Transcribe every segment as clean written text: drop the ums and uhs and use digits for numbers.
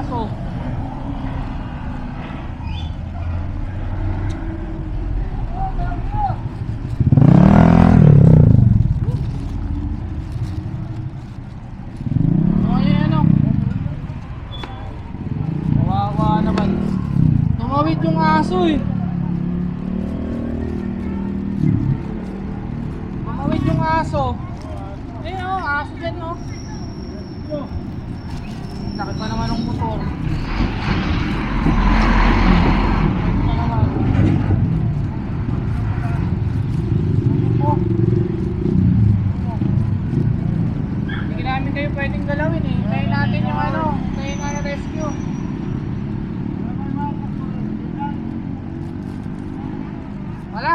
aso. Kawawa naman. Tumawid yung aso eh. Tumawid yung aso. Ayun oh, aso dyan oh. Sakit pa naman ng motor. Hindi namin kayo pwedeng galawin eh. Hintayin natin yung ano, hintayin nga na rescue.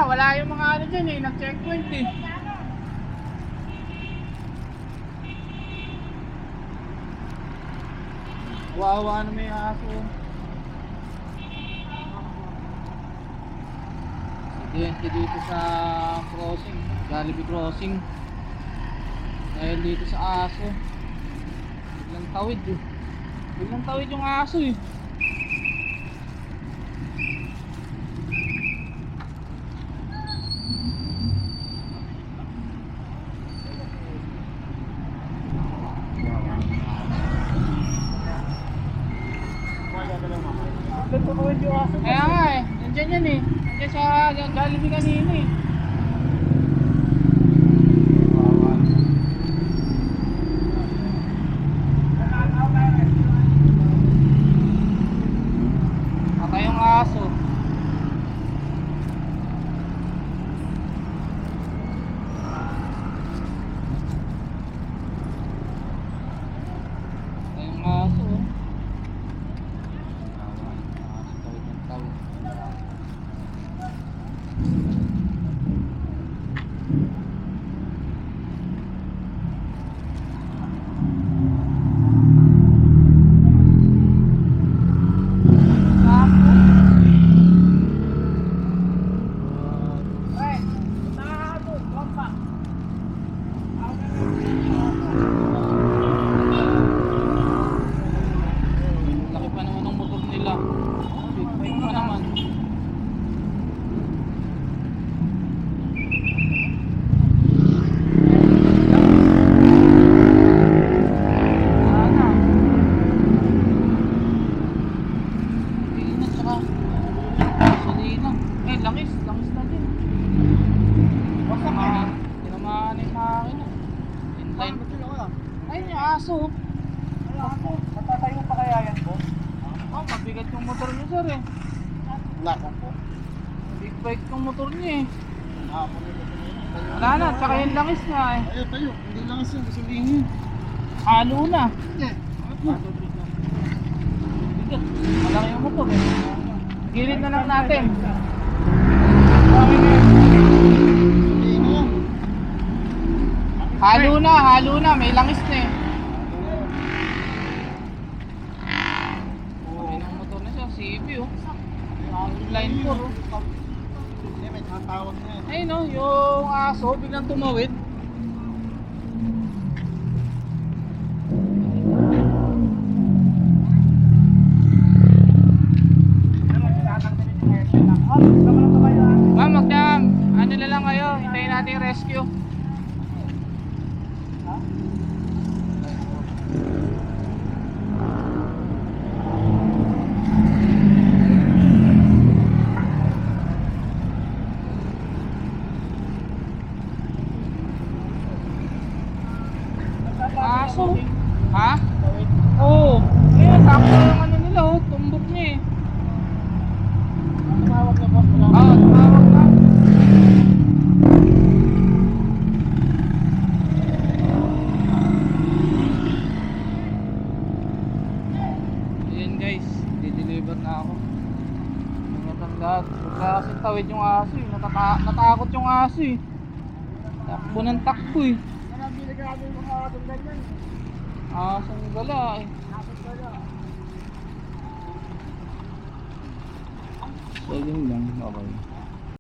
Wala yung mga ano dyan eh, nag-checkpoint eh. Wawa na may aso. Aksidente dito sa crossing, Jollibee crossing. Dahil dito sa aso. Biglang tawid eh. Biglang tawid yung aso eh. Kaya nga eh, nandiyan yan eh. Nandiyan sa Jollibee kanina eh. Patay yung aso. Patay yung aso. Laki pa naman ng motor nila. Big bike pa naman. Langis na din. Wasak na. Tinamaan yung makina. Inline. Ayun yung aso. Aso, matatayo pa kaya yan po? Oh, mabigat yung motor niyo sir eh. Lakon po. Big bike yung motor niya eh. Hapon nito. Wala na, tsaka yung langis na eh. Ayun tayo, hindi lang isa, gasolina. Halo na. Hindi. Bigat. Malaki yung motor eh. Gilid na lang natin. Halo na, may langis na eh. Ayun ang motor na siya, CB oh. Line 4 oh. Hindi, may tatawag na yan. Ayun oh, yung aso biglang tumawid. Ma'am, ano na lang kayo, hintayin natin yung rescue. Aso? Ha? Oo. Ayan, sakto yung ano nila oh, tumbok niya eh. Tumawag na boss, wala. Oo, tumawag na. Ayan guys, di-deliver na ako. Natandaan. Bigla kasing tawid yung aso eh. Natakot yung aso eh. Takbo ng takbo eh. Marami na kami mga ganyan. Asong gala eh. Nasaan kaya? So yun lang, okay.